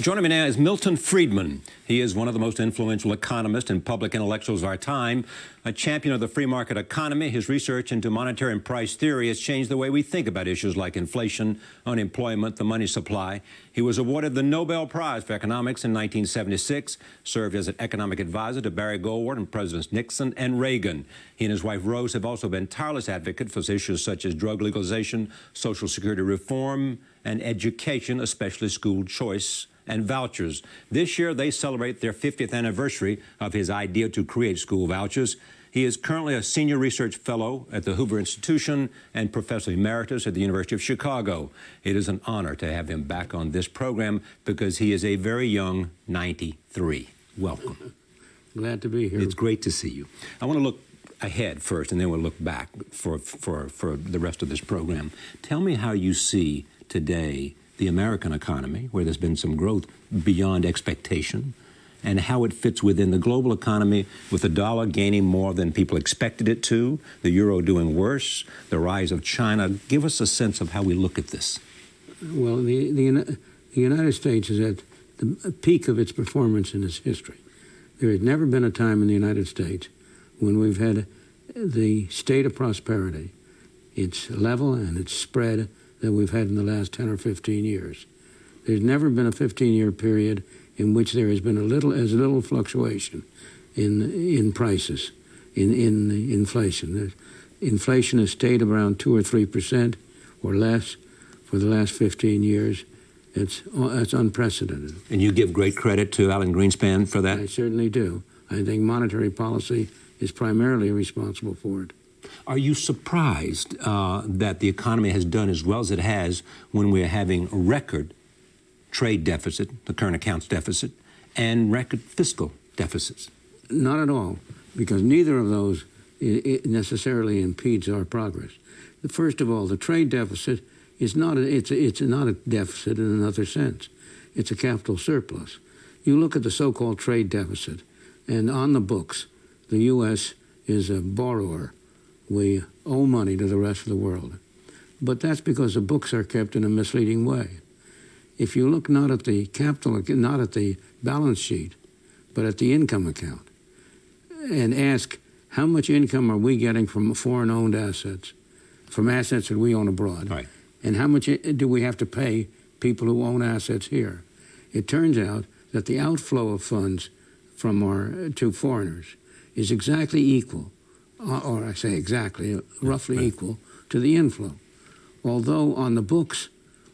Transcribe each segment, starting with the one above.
Joining me now is Milton Friedman. He is one of the most influential economists and public intellectuals of our time, a champion of the free market economy. His research into monetary and price theory has changed the way we think about issues like inflation, unemployment, the money supply. He was awarded the Nobel Prize for Economics in 1976, served as an economic advisor to Barry Goldwater and Presidents Nixon and Reagan. He and his wife Rose have also been tireless advocates for issues such as drug legalization, Social Security reform, and education, especially school choice and vouchers. This year, they celebrate their 50th anniversary of his idea to create school vouchers. He is currently a senior research fellow at the Hoover Institution and professor emeritus at the University of Chicago. It is an honor to have him back on this program because he is a very young 93. Welcome. Glad to be here. It's great to see you. I want to look ahead first, and then we'll look back for the rest of this program. Tell me how you see today the American economy, where there's been some growth beyond expectation, and how it fits within the global economy with the dollar gaining more than people expected it to, the euro doing worse, the rise of China. Give us a sense of how we look at this. Well, the United States is at the peak of its performance in its history. There has never been a time in the United States when we've had the state of prosperity, its level and its spread, that we've had in the last 10 or 15 years. There's never been a 15-year period in which there has been as little fluctuation in prices, in inflation. Inflation has stayed around 2 or 3% or less for the last 15 years. It's unprecedented. And you give great credit to Alan Greenspan for that? I certainly do. I think monetary policy is primarily responsible for it. Are you surprised that the economy has done as well as it has when we're having a record trade deficit, the current accounts deficit, and record fiscal deficits? Not at all, because neither of those necessarily impedes our progress. First of all, the trade deficit is not it's not a deficit in another sense. It's a capital surplus. You look at the so-called trade deficit, and on the books, the U.S. is a borrower. We owe money to the rest of the world. But that's because the books are kept in a misleading way. If you look not at the capital, not at the balance sheet, but at the income account, and ask how much income are we getting from foreign-owned assets, from assets that we own abroad, right, and how much do we have to pay people who own assets here? It turns out that the outflow of funds from to foreigners is exactly equal, or I say exactly, roughly equal to the inflow. Although on the books,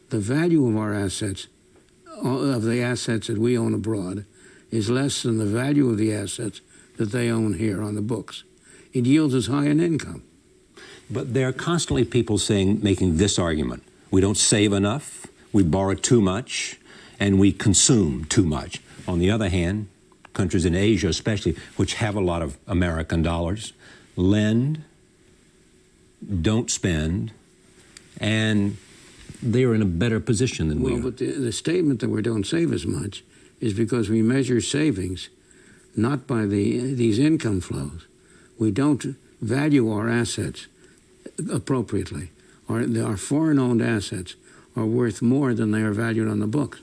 the value of our assets, of the assets that we own abroad, is less than the value of the assets that they own here on the books. It yields as high an income. But there are constantly people making this argument. We don't save enough, we borrow too much, and we consume too much. On the other hand, countries in Asia especially, which have a lot of American dollars, lend, don't spend, and they're in a better position than we are. Well, but the statement that we don't save as much is because we measure savings not by these income flows. We don't value our assets appropriately. Our foreign-owned assets are worth more than they are valued on the books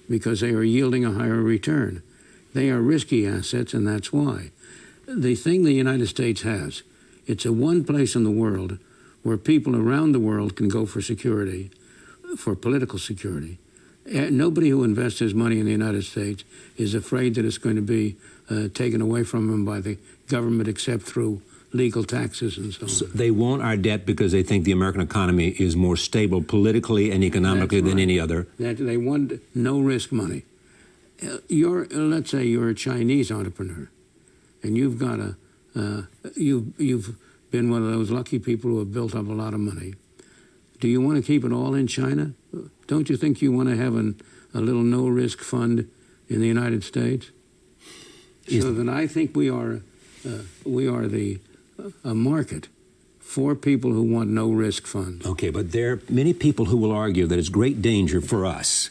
because they are yielding a higher return. They are risky assets, and that's why. The thing the United States has, it's a one place in the world where people around the world can go for security, for political security. Nobody who invests his money in the United States is afraid that it's going to be taken away from him by the government except through legal taxes and so on. So they want our debt because they think the American economy is more stable politically and economically than any other. They want no-risk money. Let's say you're a Chinese entrepreneur, and you've got you've been one of those lucky people who have built up a lot of money. Do you want to keep it all in China? Don't you think you want to have a little no-risk fund in the United States? So then I think we are a market for people who want no-risk funds. Okay, but there are many people who will argue that it's great danger for us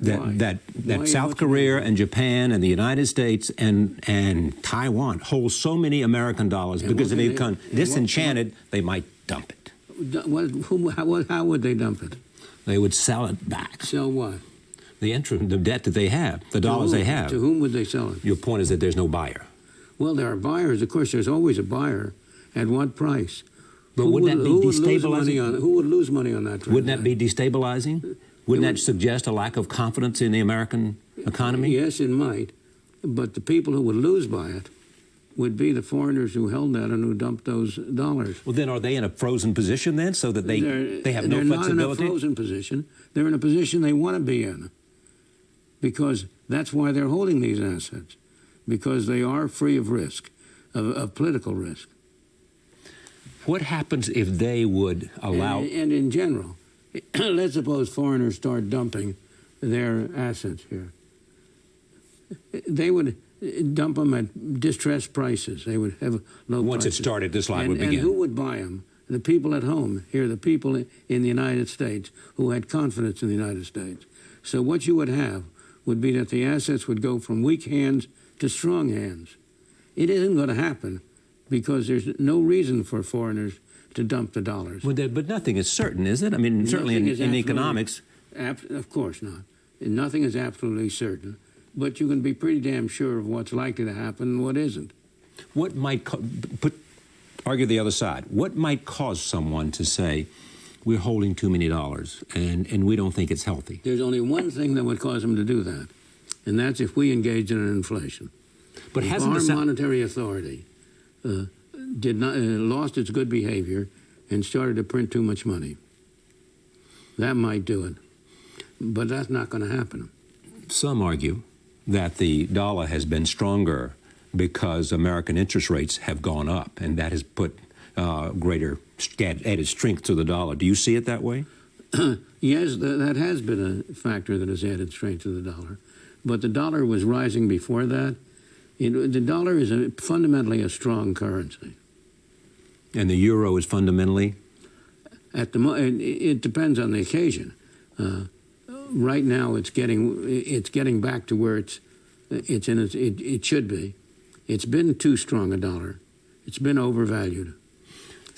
that South Korea and Japan and the United States and Taiwan hold so many American dollars because if they become disenchanted, they might dump it. How would they dump it? They would sell it back. Sell what? The interest, the debt that they have, the dollars they have. To whom would they sell it? Your point is that there's no buyer. Well, there are buyers. Of course, there's always a buyer. At what price? But wouldn't that be destabilizing? Who would lose money on that transaction? Wouldn't that be destabilizing? Wouldn't that suggest a lack of confidence in the American economy? Yes, it might. But the people who would lose by it would be the foreigners who held that and who dumped those dollars. Well, then are they in a frozen position then, so that they have no flexibility? They're not in a frozen position. They're in a position they want to be in, because that's why they're holding these assets, because they are free of risk, of political risk. What happens if they would allow... And in general, let's suppose foreigners start dumping their assets here. They would dump them at distressed prices. They would have low Once prices. it started, this line would begin. And who would buy them? The people at home here, the people in the United States who had confidence in the United States. So what you would have would be that the assets would go from weak hands to strong hands. It isn't going to happen because there's no reason for foreigners to dump the dollars. But nothing is certain, is it? I mean, certainly in economics. Of course not. Nothing is absolutely certain. But you can be pretty damn sure of what's likely to happen and what isn't. What might argue the other side? What might cause someone to say, we're holding too many dollars and we don't think it's healthy? There's only one thing that would cause them to do that, and that's if we engage in an inflation. But if our monetary authority lost its good behavior and started to print too much money, that might do it. But that's not going to happen. Some argue that the dollar has been stronger because American interest rates have gone up, and that has put greater added strength to the dollar. Do you see it that way? Yes, that has been a factor that has added strength to the dollar. But the dollar was rising before that. The dollar is fundamentally a strong currency. And the euro is fundamentally? It depends on the occasion. Right now, it's getting back to where it should be. It's been too strong a dollar. It's been overvalued.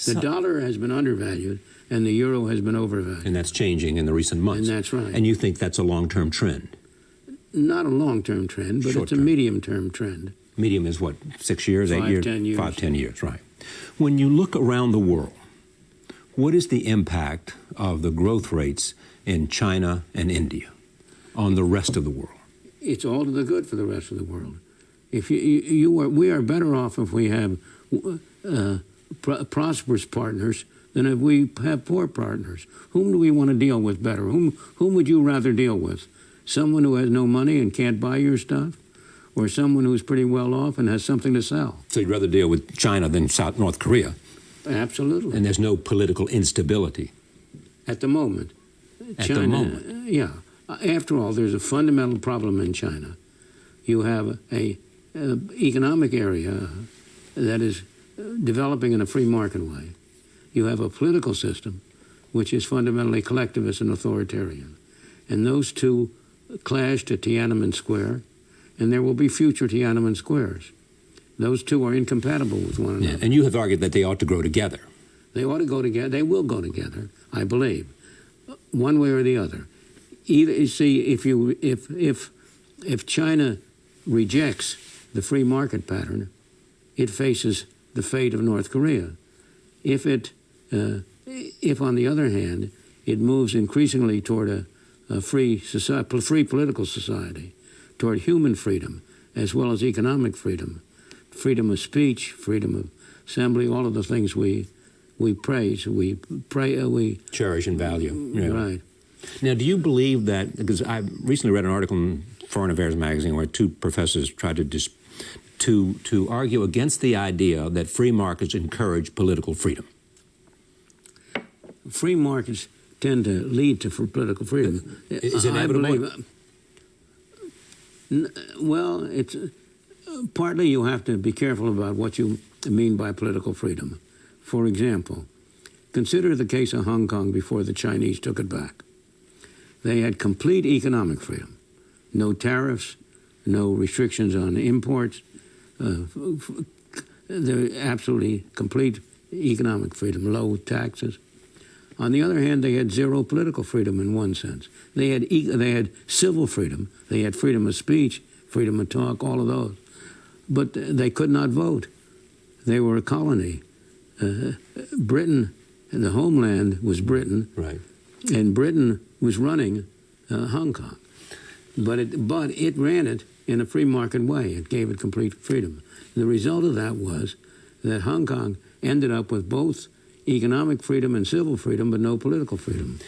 The dollar has been undervalued, and the euro has been overvalued. And that's changing in the recent months. And that's right. And you think that's a long-term trend? Not a long-term trend, but it's a medium-term trend. Medium is what, 6 years, 8 years? 10 years. 5, 10 years, right. When you look around the world, what is the impact of the growth rates in China and India on the rest of the world? It's all to the good for the rest of the world. If we are better off if we have prosperous partners than if we have poor partners. Whom do we want to deal with better? Whom would you rather deal with? Someone who has no money and can't buy your stuff? Or someone who's pretty well off and has something to sell? So you'd rather deal with China than North Korea? Absolutely. And there's no political instability? At the moment. Yeah. After all, there's a fundamental problem in China. You have a economic area that is developing in a free market way. You have a political system which is fundamentally collectivist and authoritarian. And those two clashed at Tiananmen Square, and there will be future Tiananmen Squares. Those two are incompatible with one another. Yeah, and you have argued that they ought to grow together. They ought to go together. They will go together, I believe, one way or the other. Either, you see, if China rejects the free market pattern, it faces the fate of North Korea. If on the other hand, it moves increasingly toward a free political society, toward human freedom as well as economic freedom, freedom of speech, freedom of assembly, all of the things we praise, we cherish and value. Yeah. Right. Now, do you believe that, because I recently read an article in Foreign Affairs magazine where two professors tried to argue against the idea that free markets encourage political freedom? Free markets tend to lead to political freedom. Is it inevitable? Well, it's partly you have to be careful about what you mean by political freedom. For example, consider the case of Hong Kong before the Chinese took it back. They had complete economic freedom. No tariffs, no restrictions on imports. They're absolutely complete economic freedom, low taxes. On the other hand, they had zero political freedom in one sense. They had civil freedom. They had freedom of speech, freedom of talk, all of those. But they could not vote. They were a colony. Britain, the homeland was Britain, right, and Britain was running Hong Kong. But it ran it in a free market way. It gave it complete freedom. The result of that was that Hong Kong ended up with both economic freedom and civil freedom, but no political freedom.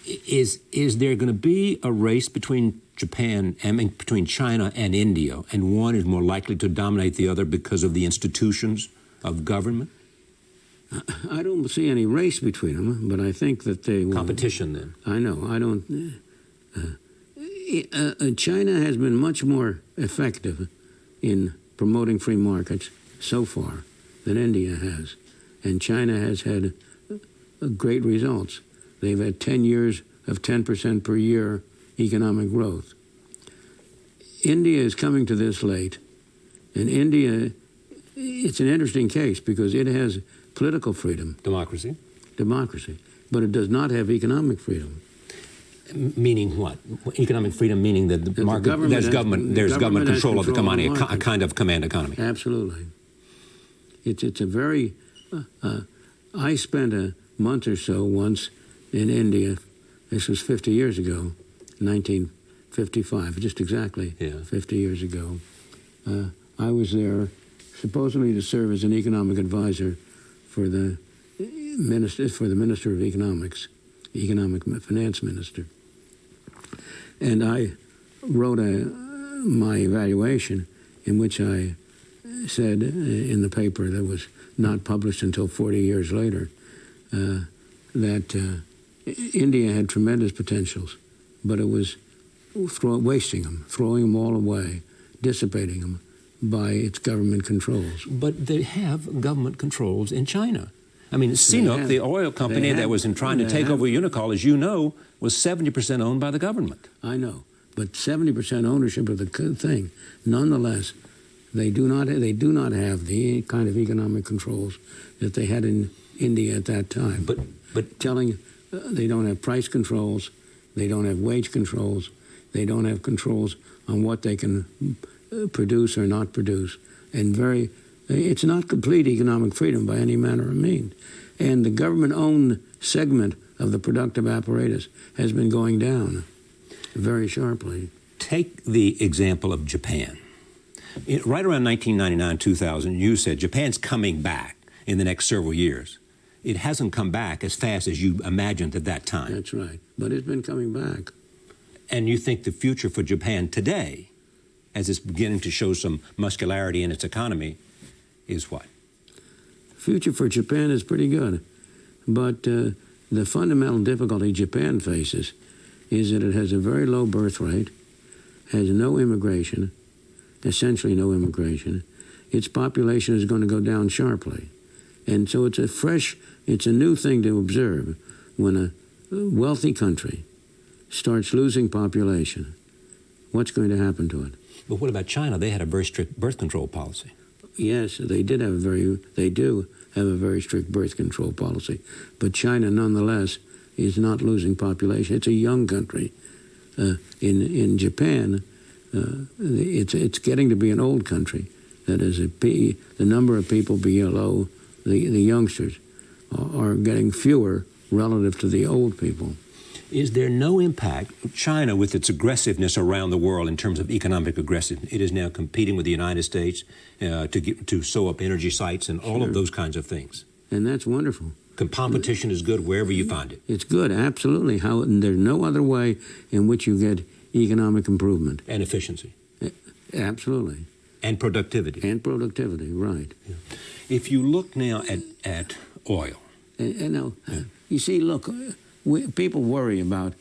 Is there going to be a race between between China and India, and one is more likely to dominate the other because of the institutions of government? I don't see any race between them, but I think that they will. Competition, then. I know. I don't. China has been much more effective in promoting free markets so far than India has. And China has had great results. They've had 10 years of 10% per year economic growth. India is coming to this late. And India, it's an interesting case because it has political freedom. Democracy. But it does not have economic freedom. Meaning what? Economic freedom meaning that there's government control of the economy, a kind of command economy. Absolutely. It's a very... I spent a month or so once in India. This was 50 years ago, 1955, just exactly 50 years ago. I was there supposedly to serve as an economic advisor for the Minister of Economics, Economic Finance Minister. And I wrote my evaluation in which I said in the paper that was not published until 40 years later, that India had tremendous potentials, but it was wasting them, throwing them all away, dissipating them by its government controls. But they have government controls in China. I mean, CNOOC, the oil company that was trying to take over Unicol, as you know, was 70% owned by the government. I know, but 70% ownership of the thing, nonetheless, they do not have the kind of economic controls that they had in India at that time. But they don't have price controls, they don't have wage controls, they don't have controls on what they can produce or not produce, and it's not complete economic freedom by any manner of means. And the government-owned segment of the productive apparatus has been going down very sharply. Take the example of Japan. Right around 1999, 2000, you said Japan's coming back in the next several years. It hasn't come back as fast as you imagined at that time. That's right, but it's been coming back. And you think the future for Japan today, as it's beginning to show some muscularity in its economy, is what? Future for Japan is pretty good, but the fundamental difficulty Japan faces is that it has a very low birth rate, has no immigration, essentially no immigration. Its population is going to go down sharply. And so it's a new thing to observe when a wealthy country starts losing population. What's going to happen to it? But what about China? They had a very strict birth control policy. Yes, they do have a very strict birth control policy. But China, nonetheless, is not losing population. It's a young country. In Japan, it's getting to be an old country. That is, the number of people below the youngsters are getting fewer relative to the old people. Is there no impact? China, with its aggressiveness around the world in terms of economic aggressiveness, it is now competing with the United States to sew up energy sites and all of those kinds of things. And that's wonderful. Competition is good wherever you find it. It's good, absolutely. There's no other way in which you get economic improvement. And efficiency. Absolutely. And productivity. And productivity, right. Yeah. If you look now at oil. You see, look, people worry about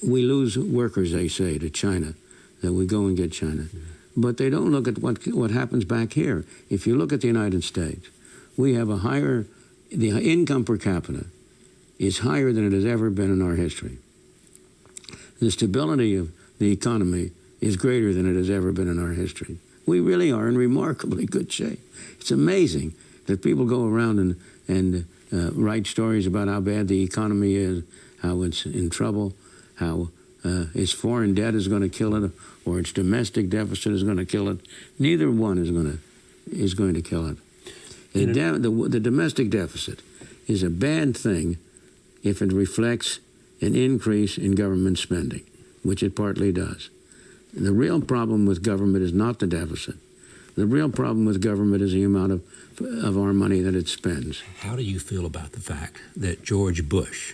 we lose workers, they say, to China, that we go and get China. Yeah. But they don't look at what happens back here. If you look at the United States, we have the income per capita is higher than it has ever been in our history. The stability of the economy is greater than it has ever been in our history. We really are in remarkably good shape. It's amazing that people go around and write stories about how bad the economy is, how it's in trouble, how its foreign debt is going to kill it, or its domestic deficit is going to kill it. Neither one is going to kill it. The domestic deficit is a bad thing if it reflects an increase in government spending, which it partly does. The real problem with government is not the deficit. The real problem with government is the amount of our money that it spends. How do you feel about the fact that George Bush,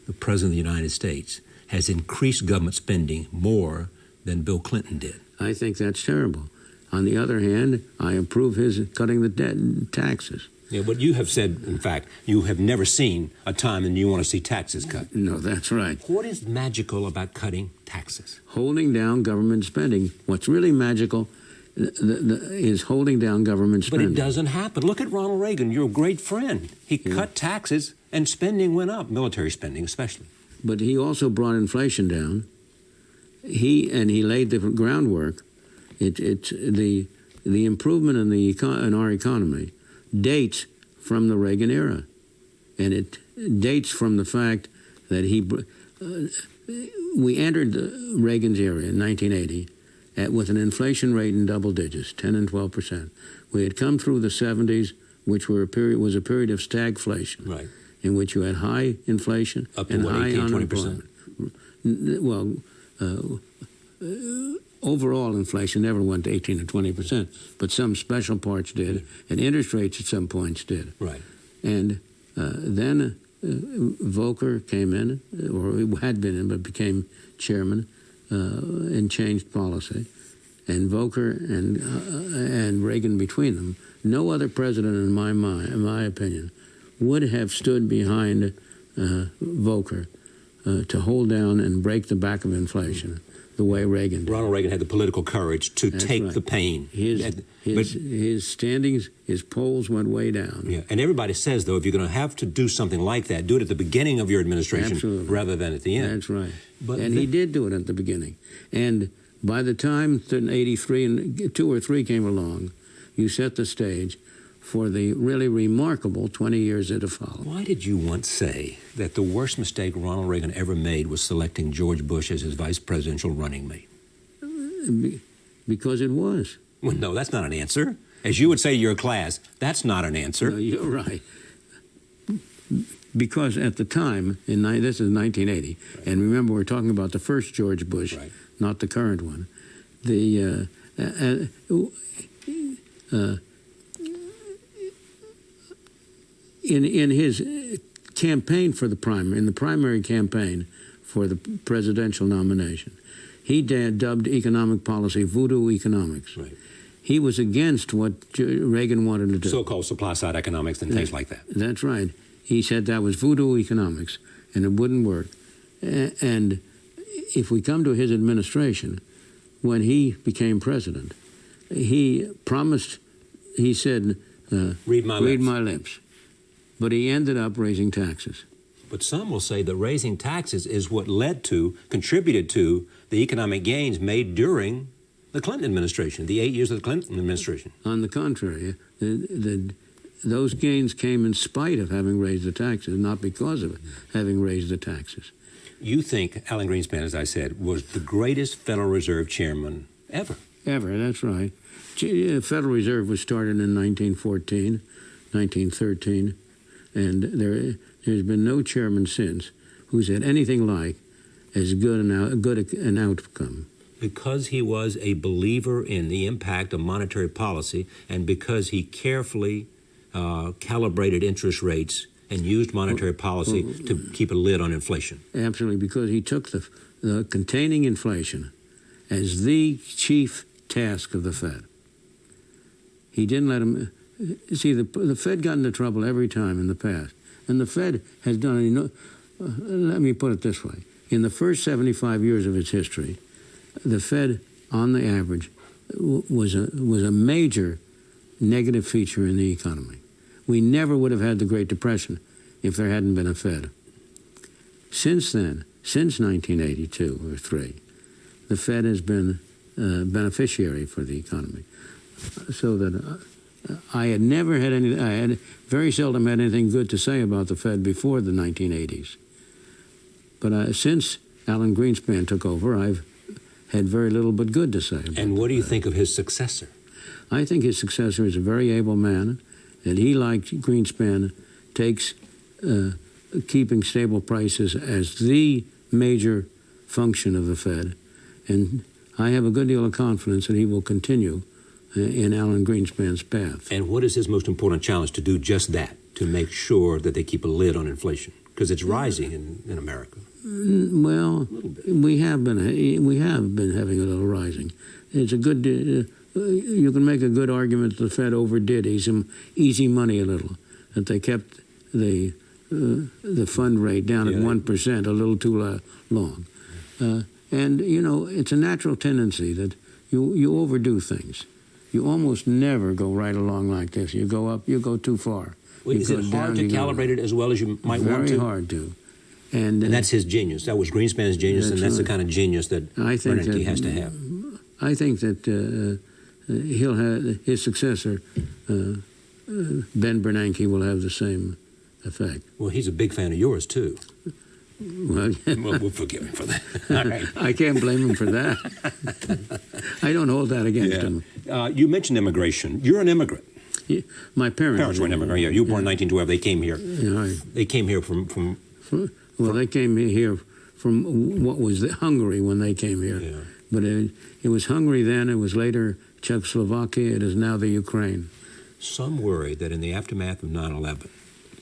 the President of the United States, has increased government spending more than Bill Clinton did? I think that's terrible. On the other hand, I approve his cutting the debt and taxes. Yeah, but you have said, in fact, you have never seen a time when you want to see taxes cut. No, that's right. What is magical about cutting taxes? Holding down government spending. What's really magical is holding down government spending. But it doesn't happen. Look at Ronald Reagan, your great friend. He cut taxes and spending went up, military spending especially. But he also brought inflation down. He laid the groundwork. The improvement in our economy dates from the Reagan era, and it dates from the fact that we entered Reagan's era in 1980 with an inflation rate in double digits, 10 and 12%. We had come through the 70s, which was a period of stagflation, right, in which you had high inflation and high unemployment. 20%. Well, overall inflation never went to 18 or 20%, but some special parts did, and interest rates at some points did. Right. And then Volcker came in, or had been in, but became chairman, and changed policy. And Volcker and Reagan between them, no other president in my opinion, would have stood behind Volcker to hold down and break the back of inflation the way Reagan did. Ronald Reagan had the political courage to take the pain. His standings, his polls went way down. Yeah, and everybody says, though, if you're going to have to do something like that, do it at the beginning of your administration rather than at the end. That's right. And he did do it at the beginning. And by the time 83 and 2 or 3 came along, you set the stage for the really remarkable 20 years that have followed. Why did you once say that the worst mistake Ronald Reagan ever made was selecting George Bush as his vice presidential running mate? Because it was. Well, no, that's not an answer. As you would say to your class, that's not an answer. No, you're right. Because at the time, this is 1980, and remember we're talking about the first George Bush, not the current one. In his campaign for the primary campaign for the presidential nomination, he dubbed economic policy voodoo economics. Right. He was against what Reagan wanted to do. So-called supply-side economics and things like that. That's right. He said that was voodoo economics, and it wouldn't work. And if we come to his administration, when he became president, he promised, he said, read my lips. But he ended up raising taxes. But some will say that raising taxes is what contributed to the economic gains made during the Clinton administration, the 8 years of the Clinton administration. On the contrary, those gains came in spite of having raised the taxes, not because of having raised the taxes. You think Alan Greenspan, as I said, was the greatest Federal Reserve chairman ever? Ever, that's right. The Federal Reserve was started in 1914, 1913, and there's been no chairman since who's had anything like as good an outcome. Because he was a believer in the impact of monetary policy, and because he carefully calibrated interest rates and used monetary policy to keep a lid on inflation. Absolutely, because he took the containing inflation as the chief task of the Fed. He didn't let him... See, the Fed got into trouble every time in the past. And the Fed has done... let me put it this way. In the first 75 years of its history, the Fed, on the average, was a major negative feature in the economy. We never would have had the Great Depression if there hadn't been a Fed. Since then, since 1982 or 3, the Fed has been a beneficiary for the economy. So that I had very seldom had anything good to say about the Fed before the 1980s. But since Alan Greenspan took over, I've had very little but good to say about it. And what do you think of his successor? I think his successor is a very able man, and he, like Greenspan, takes keeping stable prices as the major function of the Fed. And I have a good deal of confidence that he will continue in Alan Greenspan's path. And what is his most important challenge? To do just that, to make sure that they keep a lid on inflation? Because it's rising in America. Well, we have been having a little rising. It's a good. You can make a good argument that the Fed overdid easy money a little, that they kept the fund rate down at 1% a little too long, and it's a natural tendency that you overdo things. You almost never go right along like this. You go up, you go too far. Well, is it hard to calibrate it as well as you might want to? Very hard to. And that's his genius. That was Greenspan's genius, and that's the kind of genius that Bernanke has to have. I think that he'll have his successor, Ben Bernanke, will have the same effect. Well, he's a big fan of yours too. Well, we'll forgive him for that. All right. I can't blame him for that. I don't hold that against him. You mentioned immigration. You're an immigrant. Yeah, my parents were an immigrant. Yeah, you were born in 1912. They came here. They came here from. Well, they came here from what was Hungary when they came here. Yeah. But it was Hungary then. It was later Czechoslovakia. It is now the Ukraine. Some worry that in the aftermath of 9/11,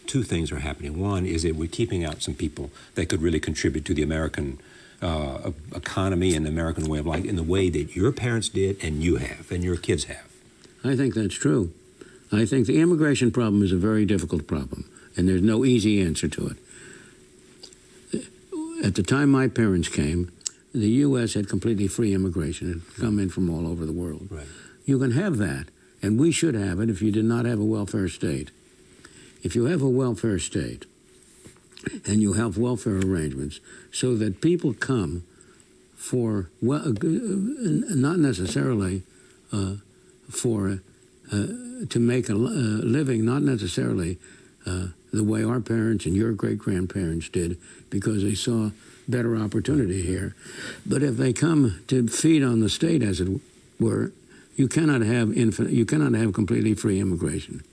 two things are happening. One is that we're keeping out some people that could really contribute to the American economy and the American way of life in the way that your parents did and you have and your kids have. I think that's true. I think the immigration problem is a very difficult problem, and there's no easy answer to it. At the time my parents came, the U.S. had completely free immigration. It had come in from all over the world. Right. You can have that, and we should have it if you did not have a welfare state. If you have a welfare state and you have welfare arrangements so that people come for, not necessarily to make a living, not necessarily the way our parents and your great-grandparents did because they saw better opportunity here. But if they come to feed on the state, as it were, you cannot have completely free immigration.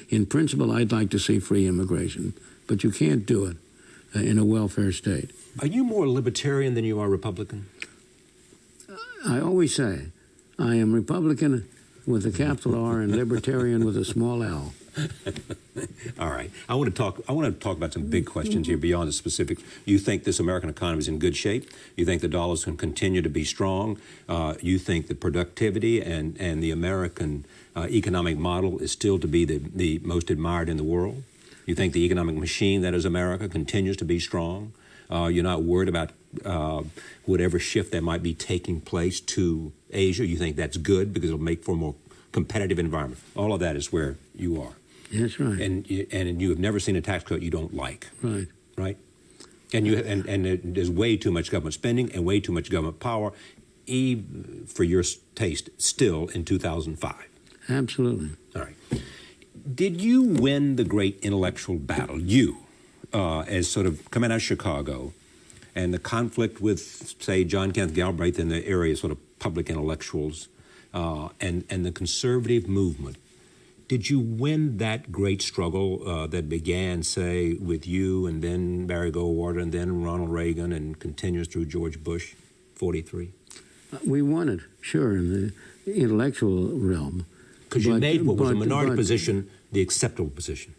In principle, I'd like to see free immigration, but you can't do it in a welfare state. Are you more libertarian than you are Republican? I always say I am Republican with a capital R and libertarian with a small L. All right. I want to talk about some big questions here beyond the specific. You think this American economy is in good shape? You think the dollars can continue to be strong? You think the productivity and the American economic model is still to be the most admired in the world? You think the economic machine that is America continues to be strong? You're not worried about whatever shift that might be taking place to Asia? You think that's good because it'll make for a more competitive environment? All of that is where you are. That's right. And you have never seen a tax cut you don't like. Right. Right? And there's way too much government spending and way too much government power, even for your taste, still in 2005. Absolutely. All right. Did you win the great intellectual battle, as sort of coming out of Chicago, and the conflict with, say, John Kenneth Galbraith in the area of sort of public intellectuals, and the conservative movement? Did you win that great struggle that began, say, with you and then Barry Goldwater and then Ronald Reagan and continues through George Bush, 43? We won it, sure, in the intellectual realm. Because you made what was a minority position the acceptable position.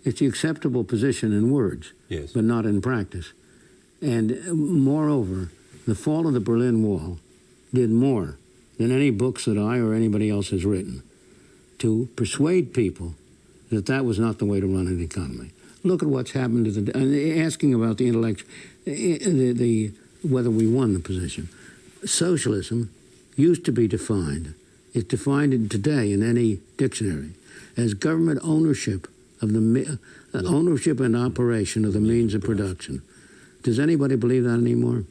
It's the acceptable position in words, yes, but not in practice. And moreover, the fall of the Berlin Wall did more than any books that I or anybody else has written to persuade people that that was not the way to run an economy. Look at what's happened to asking about the intellect, whether we won the position. Socialism used to be defined. It's defined today in any dictionary as government ownership of the ownership and operation of the means of production. Does anybody believe that anymore?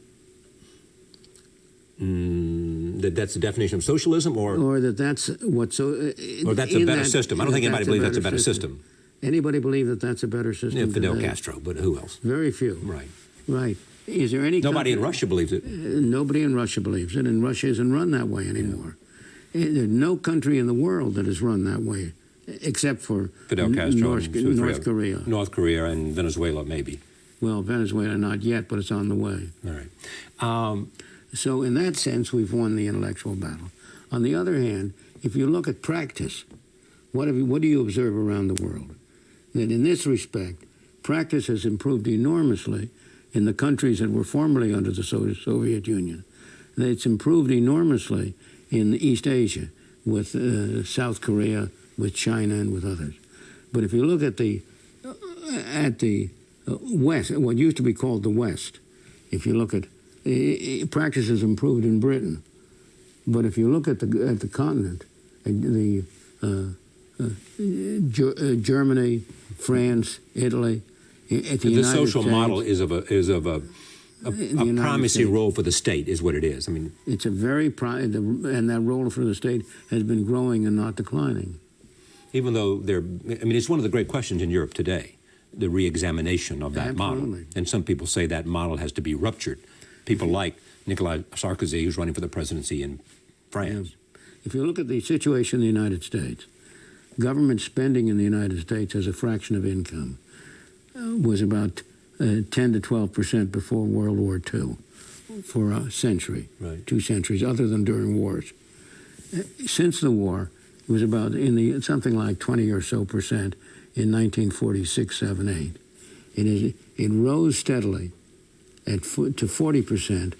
that's the definition of socialism, or that's what so, or that's a better system. I don't think anybody believes that's a better system. Anybody believe that that's a better system? Yeah, Fidel today? Castro, but who else? Very few. Right. Right. Is there any Nobody in Russia believes it. Nobody in Russia believes it, and Russia isn't run that way anymore. Yeah. There's no country in the world that is run that way, except for Fidel Castro, North Korea. North Korea and Venezuela, maybe. Well, Venezuela not yet, but it's on the way. All right. So in that sense, we've won the intellectual battle. On the other hand, if you look at practice, what do you observe around the world? That in this respect, practice has improved enormously in the countries that were formerly under the Soviet Union. That it's improved enormously in East Asia with South Korea, with China, and with others. But if you look at the West, what used to be called the West, if you look at practice has improved in Britain, but if you look at the continent, Germany, France, Italy, at the United social States, model is of a primacy role for the state, is what it is. I mean, it's a very and that role for the state has been growing and not declining. Even though it's one of the great questions in Europe today, the re-examination of that model. And some people say that model has to be ruptured. People like Nicolas Sarkozy, who's running for the presidency in France. Yeah. If you look at the situation in the United States, government spending in the United States as a fraction of income was about 10 to 12% before World War II for a century, right. 2 centuries, other than during wars. Since the war, it was about something like 20 or so percent in 1946, 7, 8. It rose steadily to 40%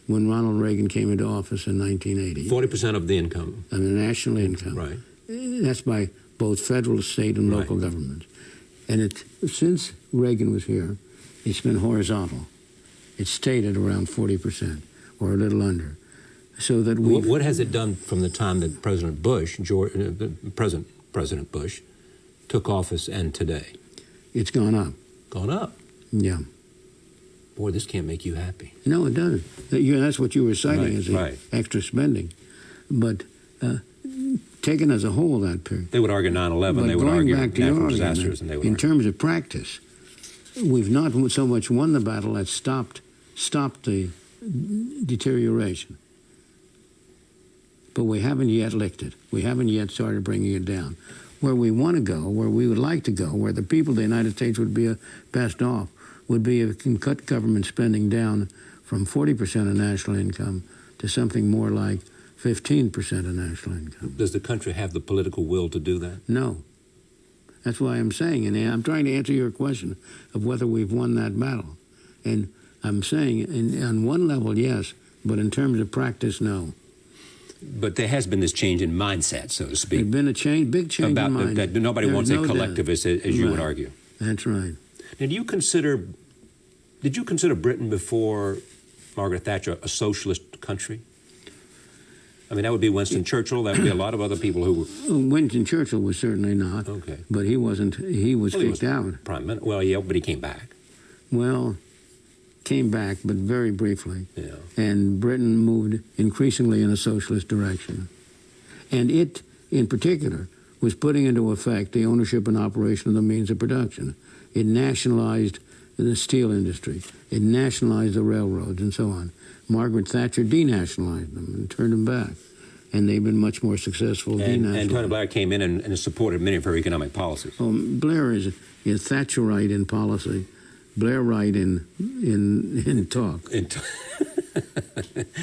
when Ronald Reagan came into office in 1980. 40% of the income. Of the national income. Right. That's by both federal, state, and local governments. And since Reagan was here, it's been horizontal. It's stayed at around 40% or a little under. So that what has it done from the time that President Bush, President Bush, took office and today? It's gone up. Gone up? Yeah. Boy, this can't make you happy. No, it doesn't. That's what you were citing as extra spending. But taken as a whole, that period. They would argue 9/11. They would argue natural disasters. And they would in terms of practice, we've not so much won the battle as stopped the deterioration. But we haven't yet licked it. We haven't yet started bringing it down. Where we want to go, where we would like to go, where the people of the United States would be best off, would be if we can cut government spending down from 40% of national income to something more like 15% of national income. Does the country have the political will to do that? No. That's why I'm saying, and I'm trying to answer your question of whether we've won that battle. And I'm saying, on one level, yes, but in terms of practice, no. But there has been this change in mindset, so to speak. There's been a big change in mindset. That nobody wants a collectivist, as you would argue. That's right. Now, did you consider Britain before Margaret Thatcher a socialist country? I mean, that would be Winston Churchill. That would be a lot of other people who were... Winston Churchill was certainly not. Okay. But he wasn't. He was kicked out. Prime Minister. Well, yeah, but he came back. Well, came back, but very briefly. Yeah. And Britain moved increasingly in a socialist direction. And it, in particular, was putting into effect the ownership and operation of the means of production. It nationalized the steel industry. It nationalized the railroads and so on. Margaret Thatcher denationalized them and turned them back. And they've been much more successful denationalized. And Tony Blair came in and supported many of her economic policies. Oh, Blair is Thatcherite in policy. Blairite in talk.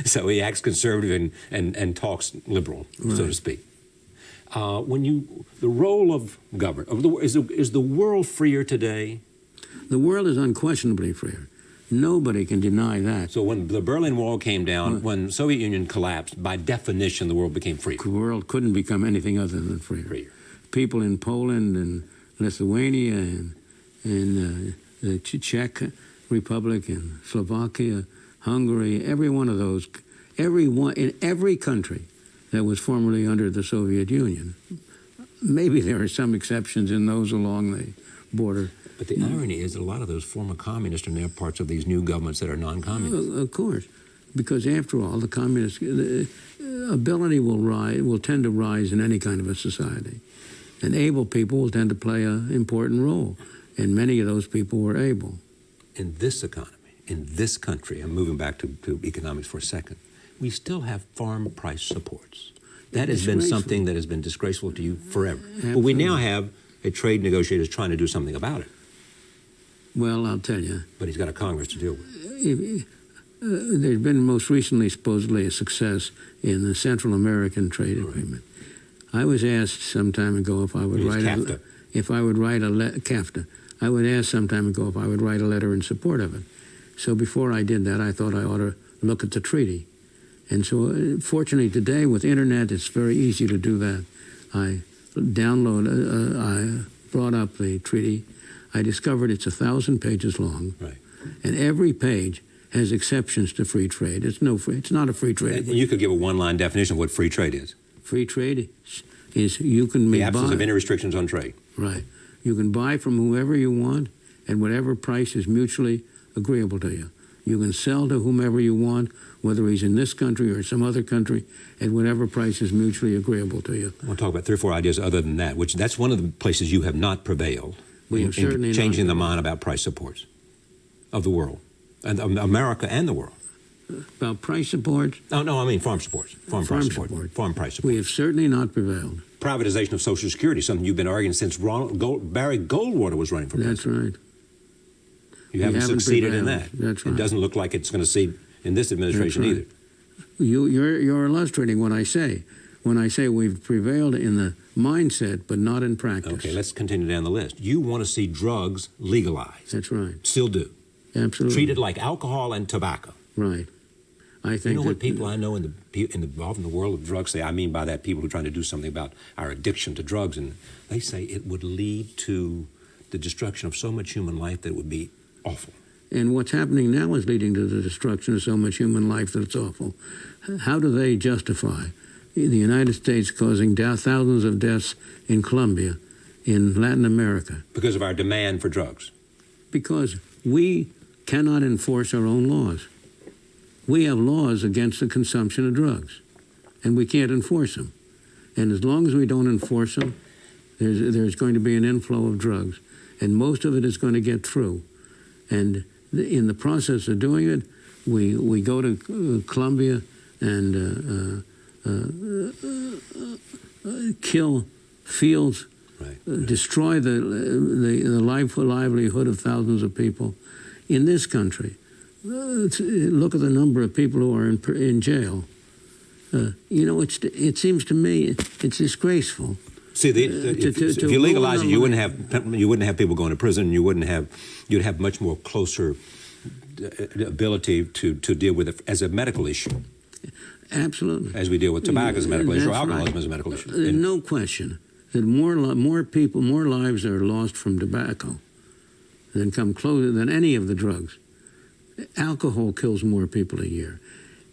So he acts conservative and talks liberal, right, so to speak. The role of government, is the world freer today? The world is unquestionably freer. Nobody can deny that. So when the Berlin Wall came down, when the Soviet Union collapsed, by definition, the world became freer. The world couldn't become anything other than freer. People in Poland and Lithuania and the Czech Republic and Slovakia, Hungary, every one of those, in every country that was formerly under the Soviet Union. Maybe there are some exceptions in those along the border. But the irony is that a lot of those former communists are now parts of these new governments that are non-communist. Of course. Because after all, the communist ability will tend to rise in any kind of a society. And able people will tend to play an important role. And many of those people were able. In this economy, in this country, I'm moving back to economics for a second, we still have farm price supports. That has been something that has been disgraceful to you forever. Absolutely. But we now have a trade negotiator trying to do something about it. Well, I'll tell you. But he's got a Congress to deal with. There's been most recently supposedly a success in the Central American Trade Agreement. I was asked some time ago if I would write CAFTA. CAFTA. I would ask some time ago if I would write a letter in support of it. So before I did that, I thought I ought to look at the treaty. And so, fortunately, today with internet, it's very easy to do that. I brought up the treaty. I discovered it's 1,000 pages long, right. And every page has exceptions to free trade. It's not a free trade. And you could give a one-line definition of what free trade is. Free trade is you can the absence of any restrictions on trade. Right. You can buy from whomever you want at whatever price is mutually agreeable to you. You can sell to whomever you want, whether he's in this country or some other country, at whatever price is mutually agreeable to you. I want to talk about 3 or 4 ideas other than that, which that's one of the places you have not prevailed We have certainly in changing the mind about price supports of the world, and America and the world. About price supports? No, I mean farm supports. Farm price support. Farm price support. We have certainly not prevailed. Privatization of Social Security, something you've been arguing since Barry Goldwater was running for president. That's right. You haven't succeeded in that. That's right. It doesn't look like it's going to succeed in this administration either. You're illustrating what I say. When I say we've prevailed in the mindset, but not in practice. Okay, let's continue down the list. You want to see drugs legalized. That's right. Still do. Absolutely. Treated like alcohol and tobacco. Right. I think what people I know involved in the world of drugs say? I mean by that, people who are trying to do something about our addiction to drugs, and they say it would lead to the destruction of so much human life that it would be awful. And what's happening now is leading to the destruction of so much human life that it's awful. How do they justify the United States causing thousands of deaths in Colombia, in Latin America? Because of our demand for drugs. Because we cannot enforce our own laws. We have laws against the consumption of drugs, and we can't enforce them. And as long as we don't enforce them, there's going to be an inflow of drugs, and most of it is going to get through. And in the process of doing it, we go to Colombia and kill fields, right. Destroy the livelihood of thousands of people. In this country, look at the number of people who are in jail. It seems to me it's disgraceful. See, if you legalize it, you wouldn't have people going to prison. You'd have much more closer ability to deal with it as a medical issue. Absolutely. As we deal with tobacco as a medical issue, or alcoholism as a medical issue. No question that more lives are lost from tobacco than come closer than any of the drugs. Alcohol kills more people a year.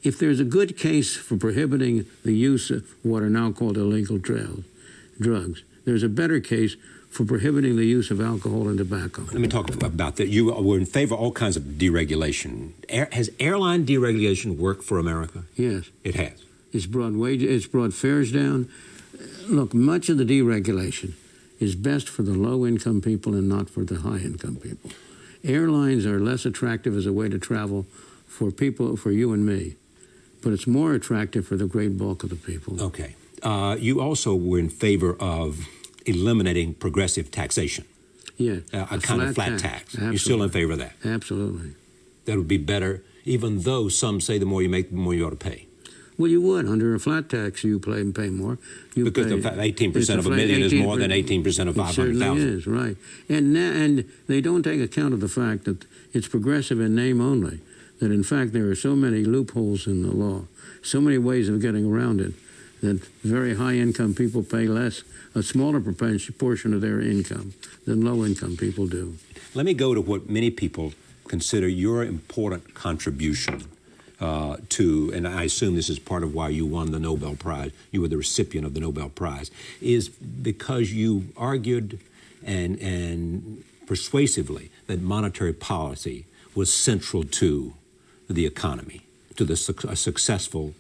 If there's a good case for prohibiting the use of what are now called illegal drugs, there's a better case for prohibiting the use of alcohol and tobacco. Let me talk about that. You were in favor of all kinds of deregulation. Has airline deregulation worked for America? Yes. It has. It's brought fares down. Look, much of the deregulation is best for the low-income people and not for the high-income people. Airlines are less attractive as a way to travel for you and me, but it's more attractive for the great bulk of the people. Okay. You also were in favor of eliminating progressive taxation. Yeah. A kind of flat tax. Absolutely. You're still in favor of that? Absolutely. That would be better, even though some say the more you make, the more you ought to pay. Well, you would. Under a flat tax, you pay more. Because 18% of $1 million is more than 18% of 500,000. It certainly is, right. And they don't take account of the fact that it's progressive in name only, that in fact there are so many loopholes in the law, so many ways of getting around it, that very high-income people pay less, a smaller portion of their income than low-income people do. Let me go to what many people consider your important contribution and I assume this is part of why you won the Nobel Prize, you were the recipient of the Nobel Prize, is because you argued and persuasively that monetary policy was central to the economy, to a successful,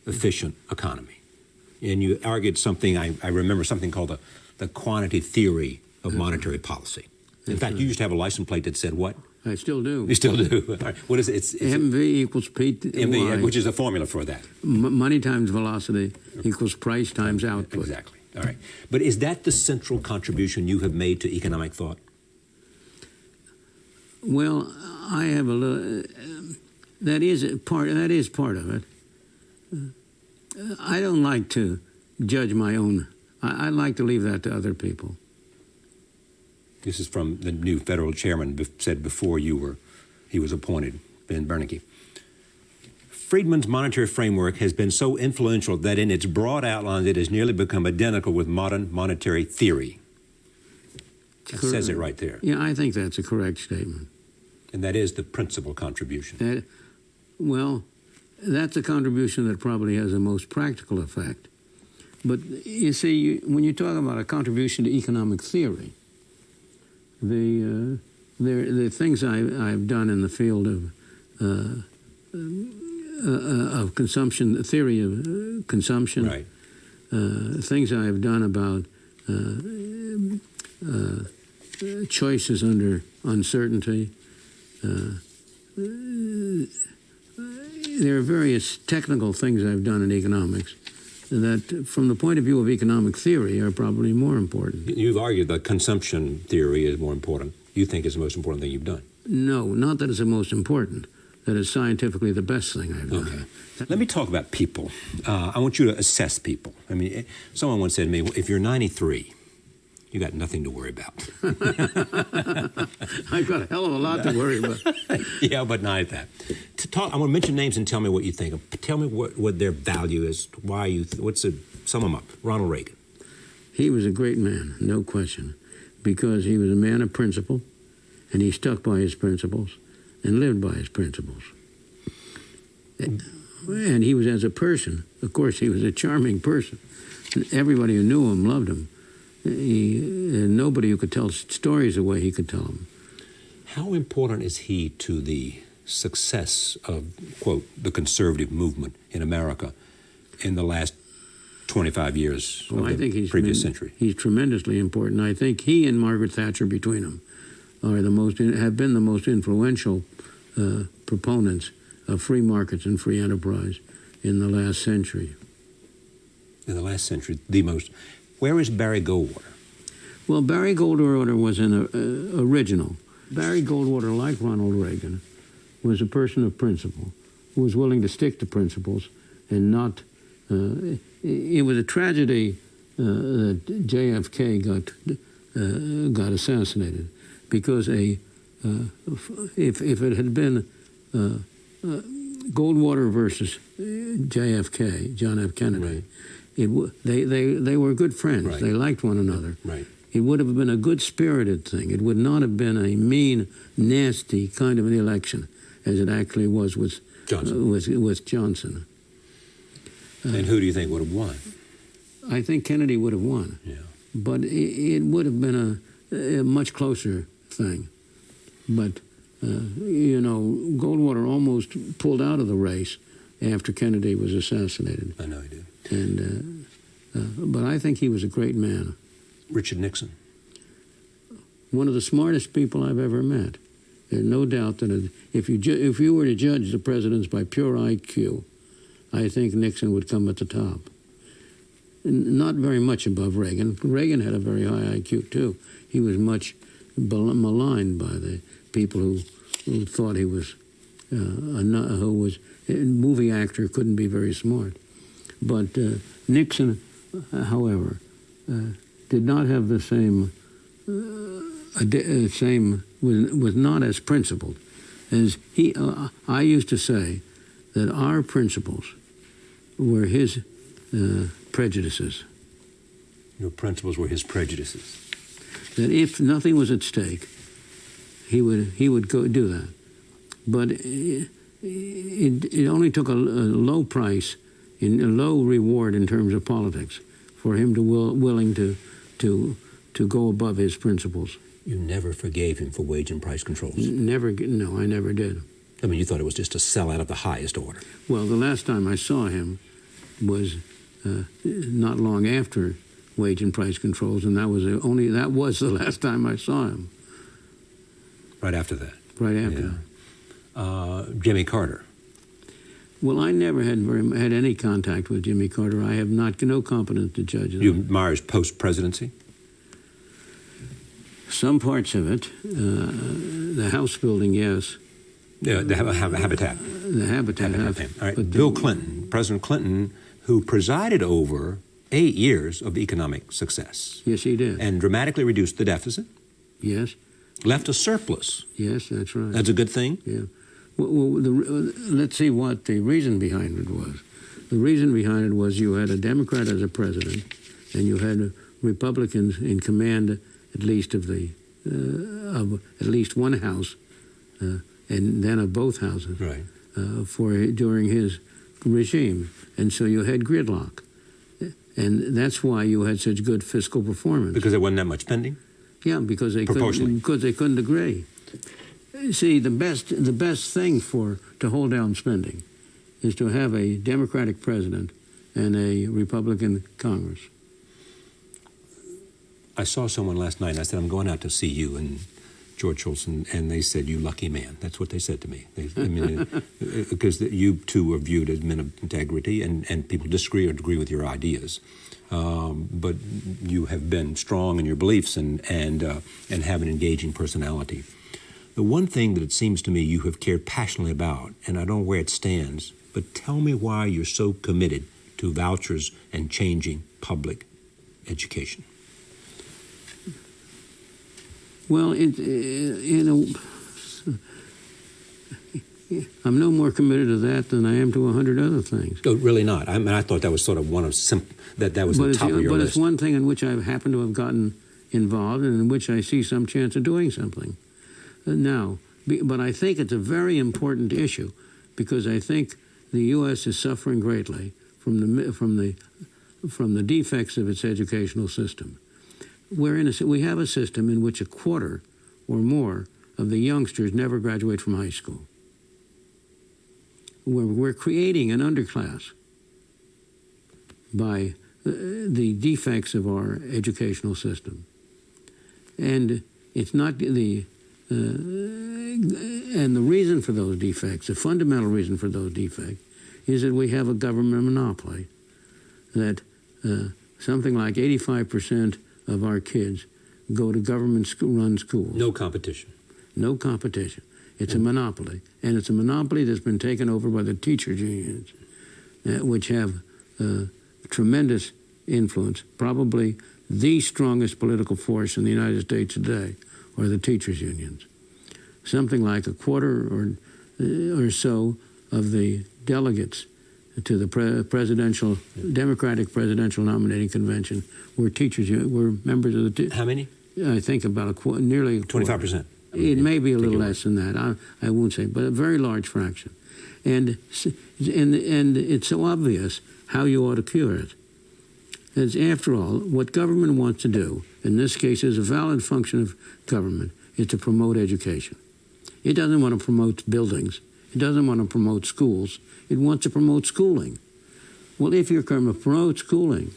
efficient economy. And you argued something, I remember something called the quantity theory of monetary policy. In fact, you used to have a license plate that said what? I still do. You still do. All right. What is it? It's MV equals P. MV, which is a formula for that. Money times velocity equals price times output. Exactly. All right. But is that the central contribution you have made to economic thought? Well, I have a little. That is part of it. I don't like to judge my own. I like to leave that to other people. This is from the new federal chairman, said before he was appointed, Ben Bernanke. Friedman's monetary framework has been so influential that in its broad outlines it has nearly become identical with modern monetary theory. That says it right there. Yeah, I think that's a correct statement. And that is the principal contribution. That's a contribution that probably has the most practical effect. But you see, when you talk about a contribution to economic theory, the things I've done in the field of consumption, the theory of consumption, right. Things I've done about choices under uncertainty. There are various technical things I've done in economics that, from the point of view of economic theory, are probably more important. You've argued that consumption theory is more important. You think it's the most important thing you've done. No, not that it's the most important. That is scientifically the best thing I've done. Okay. Let me talk about people. I want you to assess people. I mean, someone once said to me, well, if you're 93, you got nothing to worry about. I've got a hell of a lot to worry about. Yeah, but not at that. I want to mention names and tell me what you think. Tell me what their value is, why you, sum them up. Ronald Reagan. He was a great man, no question, because he was a man of principle, and he stuck by his principles and lived by his principles. And he was, as a person, of course, he was a charming person. Everybody who knew him loved him. Nobody who could tell stories the way he could tell them. How important is he to the success of, quote, the conservative movement in America in the last 25 years of the previous century? He's tremendously important. I think he and Margaret Thatcher between them have been the most influential proponents of free markets and free enterprise in the last century. In the last century, the most. Where is Barry Goldwater? Well, Barry Goldwater was an original. Barry Goldwater, like Ronald Reagan, was a person of principle, who was willing to stick to principles and not... it was a tragedy that JFK got assassinated, because if it had been Goldwater versus JFK, John F. Kennedy, right. They were good friends. Right. They liked one another. Right. It would have been a good-spirited thing. It would not have been a mean, nasty kind of an election, as it actually was with Johnson. And who do you think would have won? I think Kennedy would have won. Yeah. But it would have been a much closer thing. But, Goldwater almost pulled out of the race after Kennedy was assassinated. I know he did. But I think he was a great man. Richard Nixon. One of the smartest people I've ever met. There's no doubt that if you were to judge the presidents by pure IQ, I think Nixon would come at the top. Not very much above Reagan. Reagan had a very high IQ too. He was much maligned by the people who thought he was a movie actor, couldn't be very smart. But Nixon, however, did not have the was not as principled as he. I used to say that our principles were his prejudices. Your principles were his prejudices. That if nothing was at stake, he would go do that. But it only took a low price, a low reward in terms of politics, for him to willing to go above his principles. You never forgave him for wage and price controls? No, I never did. I mean, you thought it was just a sellout of the highest order. Well, the last time I saw him was not long after wage and price controls, and that was the last time I saw him. Right after that. Right after that. Jimmy Carter. Well, I never had any contact with Jimmy Carter. I have no competence to judge that. You admire his post-presidency? Some parts of it. The house building, yes. Yeah, the habitat. The habitat. All right. Bill Clinton, President Clinton, who presided over 8 years of economic success. Yes, he did. And dramatically reduced the deficit. Yes. Left a surplus. Yes, that's right. That's a good thing? Yeah. Well, let's see what the reason behind it was. The reason behind it was you had a Democrat as a president, and you had Republicans in command at least of at least one house, and then of both houses, right, during his regime, and so you had gridlock, and that's why you had such good fiscal performance. Because there wasn't that much spending. Yeah, because they couldn't agree. See, the best thing to hold down spending is to have a Democratic president and a Republican Congress. I saw someone last night, and I said, I'm going out to see you and George Shultz, and they said, you lucky man. That's what they said to me. Because you two are viewed as men of integrity, and people disagree or agree with your ideas. But you have been strong in your beliefs and have an engaging personality. The one thing that it seems to me you have cared passionately about, and I don't know where it stands, but tell me why you're so committed to vouchers and changing public education. Well, I'm no more committed to that than I am to 100 other things. Oh, really not? I mean, I thought that was sort of one of that was the top of your list. But it's one thing in which I happen to have gotten involved and in which I see some chance of doing something. Now, but I think it's a very important issue because I think the U.S. is suffering greatly from the defects of its educational system. We have a system in which a quarter or more of the youngsters never graduate from high school. We're creating an underclass by the defects of our educational system. And it's not and the reason for those defects, the fundamental reason for those defects, is that we have a government monopoly, that something like 85% of our kids go to government-run schools. No competition. No competition. It's a monopoly, and it's a monopoly that's been taken over by the teachers' unions, which have tremendous influence. Probably the strongest political force in the United States today are the teachers' unions. Something like a quarter or so of the delegates to the Democratic presidential nominating convention were members of the. How many? I think about nearly 25%. It may be a little less than that. I won't say, but a very large fraction. And it's so obvious how you ought to cure it. As after all, what government wants to do, in this case, is a valid function of government, is to promote education. It doesn't want to promote buildings. It doesn't want to promote schools. It wants to promote schooling. Well, if you're going to promote schooling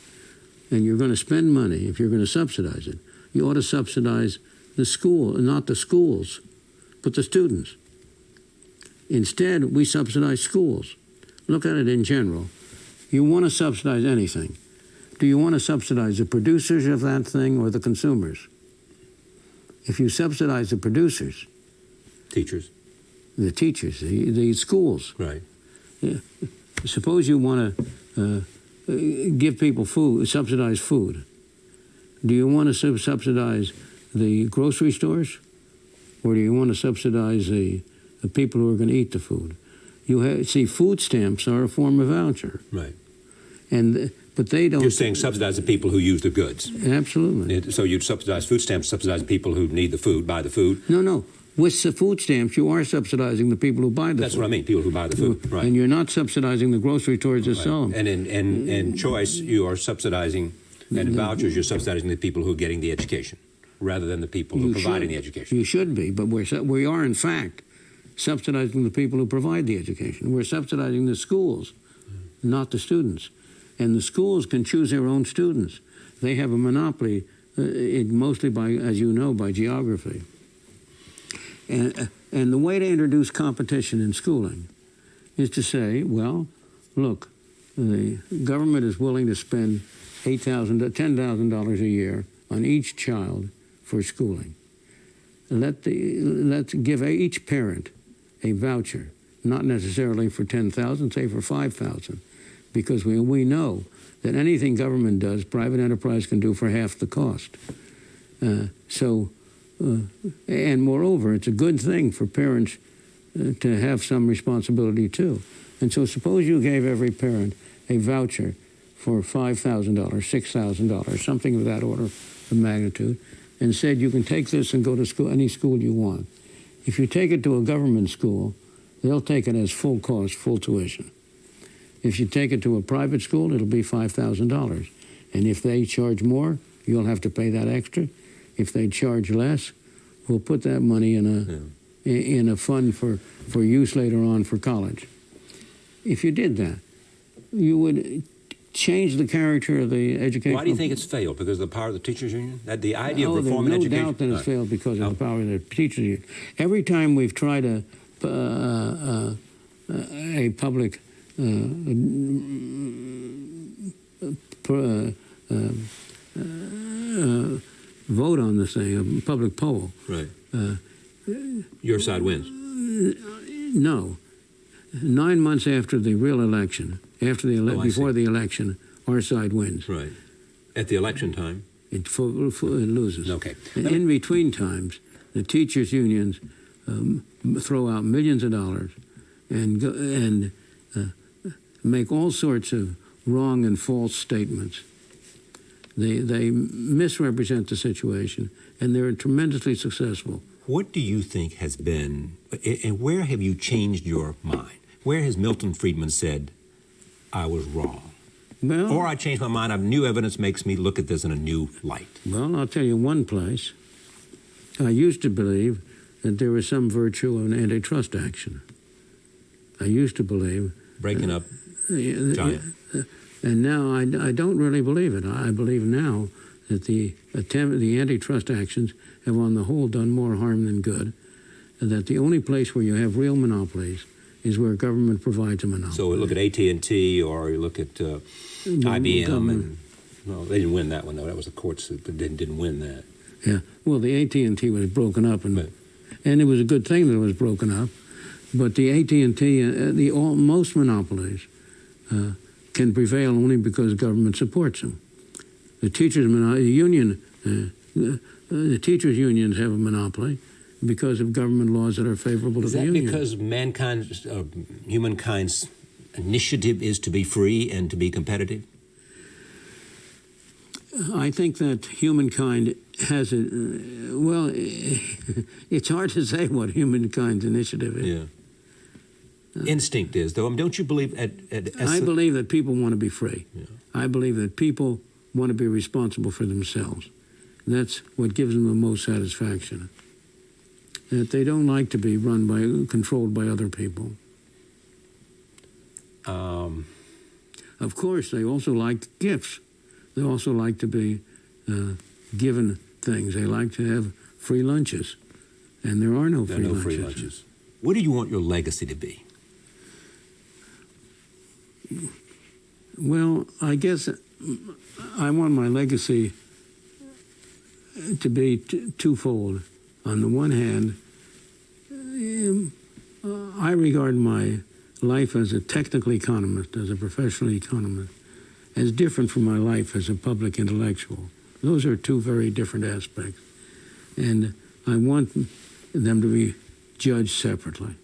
and you're going to spend money, if you're going to subsidize it, you ought to subsidize the school, not the schools, but the students. Instead, we subsidize schools. Look at it in general. You want to subsidize anything. Do you want to subsidize the producers of that thing or the consumers? If you subsidize the producers... Teachers. The teachers, the schools. Right. Yeah. Suppose you want to give people food, subsidize food. Do you want to subsidize the grocery stores, or do you want to subsidize the people who are going to eat the food? See, food stamps are a form of voucher. Right. But they don't. You're saying subsidize the people who use the goods. Absolutely. So you'd subsidize food stamps, subsidize the people who need the food, buy the food. No. With the food stamps, you are subsidizing the people who buy the food. That's what I mean, people who buy the food. Right. And you're not subsidizing the grocery stores that sell them. And in choice, you are subsidizing, and in vouchers, you're subsidizing the people who are getting the education, rather than the people who are providing the education. You should be, but we are, in fact, subsidizing the people who provide the education. We're subsidizing the schools, not the students. And the schools can choose their own students. They have a monopoly, mostly by, as you know, by geography. And the way to introduce competition in schooling is to say, well, look, the government is willing to spend $10,000 a year on each child for schooling. Let's give each parent a voucher, not necessarily for $10,000, say for $5,000, because we know that anything government does, private enterprise can do for half the cost. And moreover, it's a good thing for parents to have some responsibility too. And so suppose you gave every parent a voucher for $5,000, $6,000, something of that order of magnitude, and said you can take this and go to school, any school you want. If you take it to a government school, they'll take it as full cost, full tuition. If you take it to a private school, it'll be $5,000. And if they charge more, you'll have to pay that extra. If they charge less, we'll put that money in a fund for use later on for college. If you did that, you would change the character of the education. Why do you think it's failed? Because of the power of the teachers' union? That the idea of reforming there's education? No doubt that it's failed because of the power of the teachers' union. Every time we've tried a public vote on this thing, a public poll. Right. Your side wins. No. 9 months after the real election, before the election, our side wins. Right. At the election time? It loses. Okay. In between times, the teachers' unions throw out millions of dollars and make all sorts of wrong and false statements. They misrepresent the situation, and they're tremendously successful. What do you think has been, and where have you changed your mind? Where has Milton Friedman said, I was wrong? Well, or I changed my mind, new evidence makes me look at this in a new light? Well, I'll tell you one place. I used to believe that there was some virtue of an antitrust action. I used to believe... Breaking up giant. And now I don't really believe it. I believe now that the antitrust actions have on the whole done more harm than good, and that the only place where you have real monopolies is where government provides a monopoly. So we look at AT&T, or you look at IBM, and well, they didn't win that one, though. That was the courts that didn't win that. Yeah, well, the AT&T was broken up, and it was a good thing that it was broken up. But the AT&T, most monopolies can prevail only because government supports them. The teachers' unions have a monopoly because of government laws that are favorable to the union. Is that because humankind's initiative is to be free and to be competitive? I think that humankind has a... well, it's hard to say what humankind's initiative is. Yeah. Instinct is, though. Don't you believe I believe that people want to be free. Yeah. I believe that people want to be responsible for themselves. That's what gives them the most satisfaction. That they don't like to be controlled by other people. Of course, they also like gifts. They also like to be given things. They like to have free lunches. And there are no free lunches. What do you want your legacy to be? Well, I guess I want my legacy to be twofold. On the one hand, I regard my life as a technical economist, as a professional economist, as different from my life as a public intellectual. Those are two very different aspects. And I want them to be judged separately.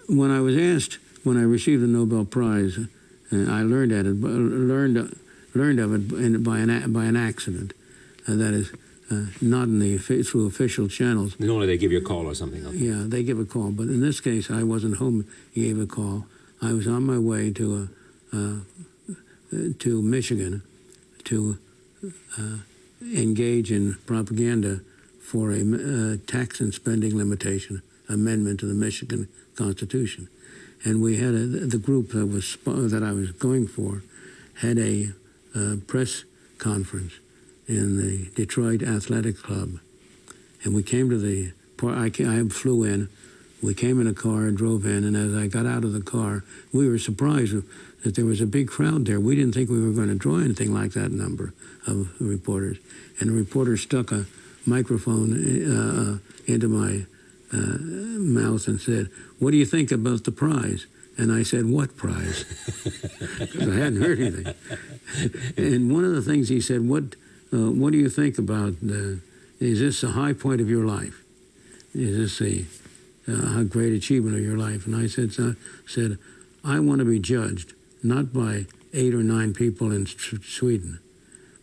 When I was asked, when I received the Nobel Prize, I learned of it by an accident. That is, not through official channels. Normally they give you a call or something. Okay. Yeah, they give a call. But in this case, I wasn't home. He gave a call. I was on my way to Michigan to engage in propaganda for a tax and spending limitation amendment to the Michigan Constitution. And we had the group that I was going for had a press conference in the Detroit Athletic Club. And we came to the part, I flew in, we came in a car and drove in, and as I got out of the car, we were surprised that there was a big crowd there. We didn't think we were going to draw anything like that number of reporters. And the reporter stuck a microphone into my mouth and said, "What do you think about the prize?" And I said, "What prize?" Because I hadn't heard anything. And one of the things he said, what do you think about, is this a high point of your life? Is this a great achievement of your life? And I said, I want to be judged not by 8 or 9 people in Sweden,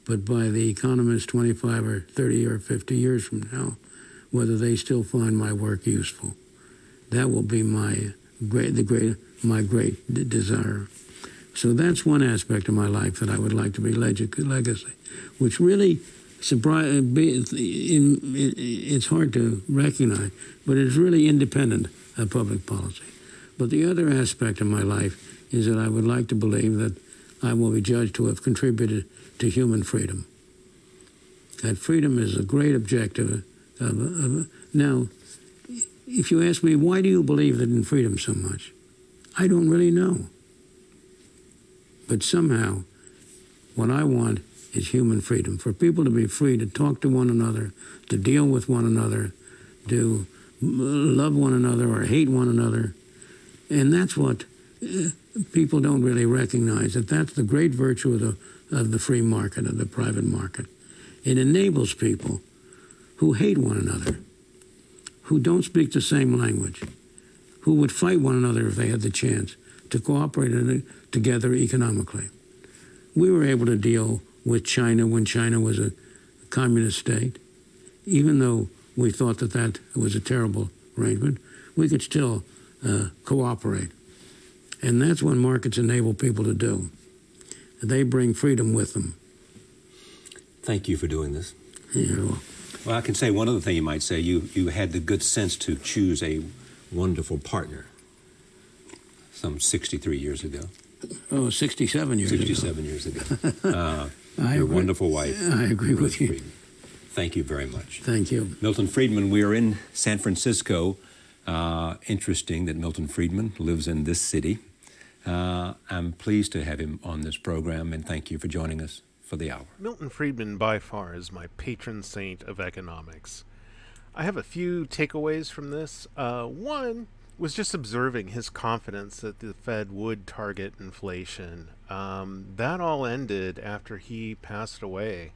but by the economists 25 or 30 or 50 years from now, whether they still find my work useful. That will be my great desire. So that's one aspect of my life that I would like to be legacy, which really it's hard to recognize, but it's really independent of public policy. But the other aspect of my life is that I would like to believe that I will be judged to have contributed to human freedom. That freedom is a great objective. Now, if you ask me, why do you believe in freedom so much? I don't really know. But somehow, what I want is human freedom, for people to be free to talk to one another, to deal with one another, to love one another or hate one another. And that's what people don't really recognize, that's the great virtue of the free market, of the private market. It enables people who hate one another, who don't speak the same language, who would fight one another if they had the chance, to cooperate together economically. We were able to deal with China when China was a communist state. Even though we thought that was a terrible arrangement, we could still cooperate. And that's what markets enable people to do. They bring freedom with them. Thank you for doing this. You're welcome. Well, I can say one other thing you might say. You had the good sense to choose a wonderful partner some 63 years ago. Oh, 67 years 67 ago. years ago. Your wonderful wife. I agree with you. Friedman. Thank you very much. Thank you. Milton Friedman, we are in San Francisco. Interesting that Milton Friedman lives in this city. I'm pleased to have him on this program, and thank you for joining us for the hour. Milton Friedman, by far, is my patron saint of economics. I have a few takeaways from this. One was just observing his confidence that the Fed would target inflation. That all ended after he passed away.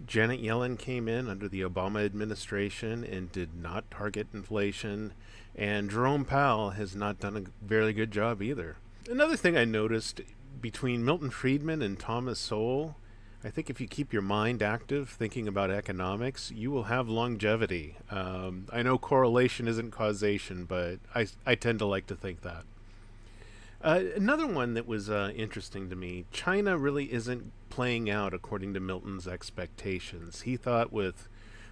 Janet Yellen came in under the Obama administration and did not target inflation, and Jerome Powell has not done a very good job either. Another thing I noticed between Milton Friedman and Thomas Sowell, I think if you keep your mind active thinking about economics, you will have longevity. I know correlation isn't causation, but I tend to like to think that. Another one that was interesting to me, China really isn't playing out according to Milton's expectations. He thought with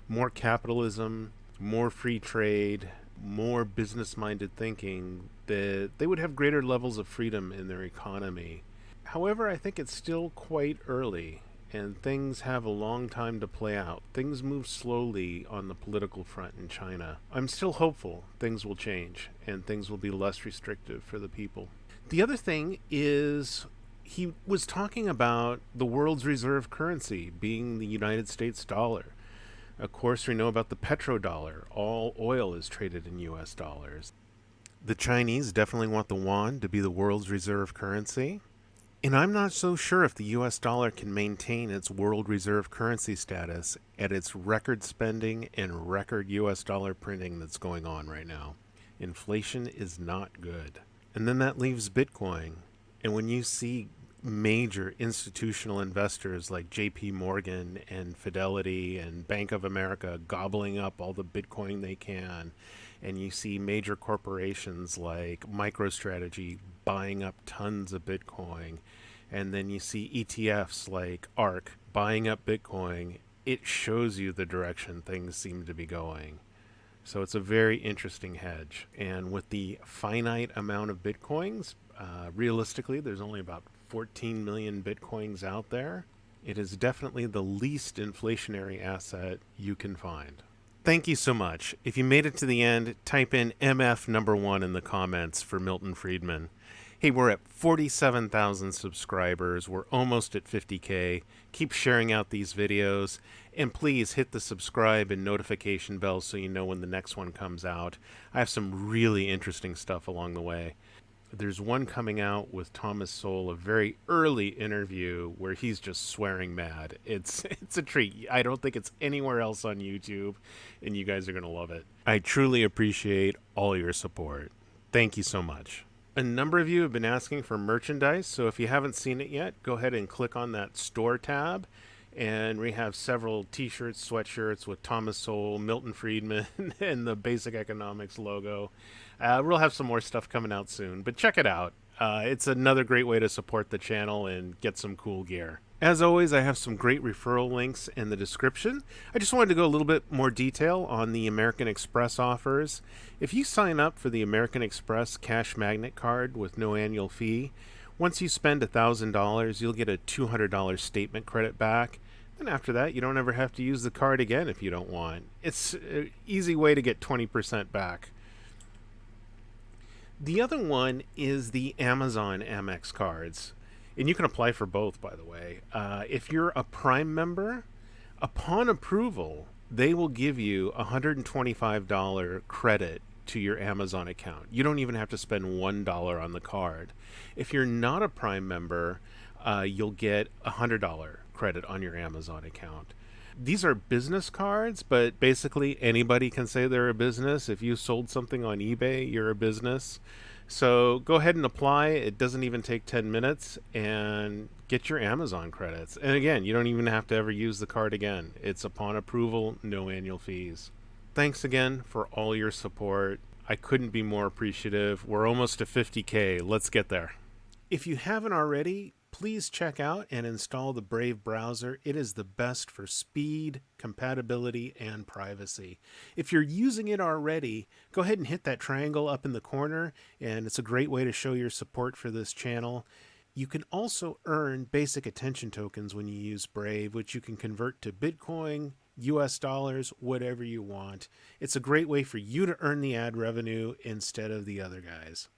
more capitalism, more free trade, more business-minded thinking, that they would have greater levels of freedom in their economy. However, I think it's still quite early, and things have a long time to play out. Things move slowly on the political front in China. I'm still hopeful things will change, and things will be less restrictive for the people. The other thing is he was talking about the world's reserve currency being the United States dollar. Of course, we know about the petrodollar. All oil is traded in US dollars. The Chinese definitely want the yuan to be the world's reserve currency. And I'm not so sure if the US dollar can maintain its world reserve currency status at its record spending and record US dollar printing that's going on right now. Inflation is not good. And then that leaves Bitcoin. And when you see major institutional investors like JP Morgan and Fidelity and Bank of America gobbling up all the Bitcoin they can, and you see major corporations like MicroStrategy buying up tons of Bitcoin, and then you see ETFs like ARK buying up Bitcoin, it shows you the direction things seem to be going. So it's a very interesting hedge. And with the finite amount of Bitcoins, realistically, there's only about 14 million Bitcoins out there. It is definitely the least inflationary asset you can find. Thank you so much. If you made it to the end, type in MF number 1 in the comments for Milton Friedman. Hey, we're at 47,000 subscribers. We're almost at 50K. Keep sharing out these videos. And please hit the subscribe and notification bell so you know when the next one comes out. I have some really interesting stuff along the way. There's one coming out with Thomas Sowell, a very early interview where he's just swearing mad. It's a treat. I don't think it's anywhere else on YouTube, and you guys are going to love it. I truly appreciate all your support. Thank you so much. A number of you have been asking for merchandise, so if you haven't seen it yet, go ahead and click on that store tab. And we have several t-shirts, sweatshirts with Thomas Sowell, Milton Friedman, and the Basic Economics logo. We'll have some more stuff coming out soon, but check it out. It's another great way to support the channel and get some cool gear. As always, I have some great referral links in the description. I just wanted to go a little bit more detail on the American Express offers. If you sign up for the American Express Cash Magnet card with no annual fee, once you spend $1,000, you'll get a $200 statement credit back. And after that, you don't ever have to use the card again if you don't want. It's an easy way to get 20% back. The other one is the Amazon AMEX cards. And you can apply for both, by the way. If you're a Prime member, upon approval, they will give you a $125 credit to your Amazon account. You don't even have to spend $1 on the card. If you're not a Prime member, you'll get a $100 credit on your Amazon account. These are business cards, but basically anybody can say they're a business. If you sold something on eBay, you're a business. So go ahead and apply. It doesn't even take 10 minutes and get your Amazon credits. And again, you don't even have to ever use the card again. It's upon approval, no annual fees. Thanks again for all your support. I couldn't be more appreciative. We're almost to 50K. Let's get there. If you haven't already, please check out and install the Brave browser. It is the best for speed, compatibility, and privacy. If you're using it already, go ahead and hit that triangle up in the corner, and it's a great way to show your support for this channel. You can also earn basic attention tokens when you use Brave, which you can convert to Bitcoin, US dollars, whatever you want. It's a great way for you to earn the ad revenue instead of the other guys.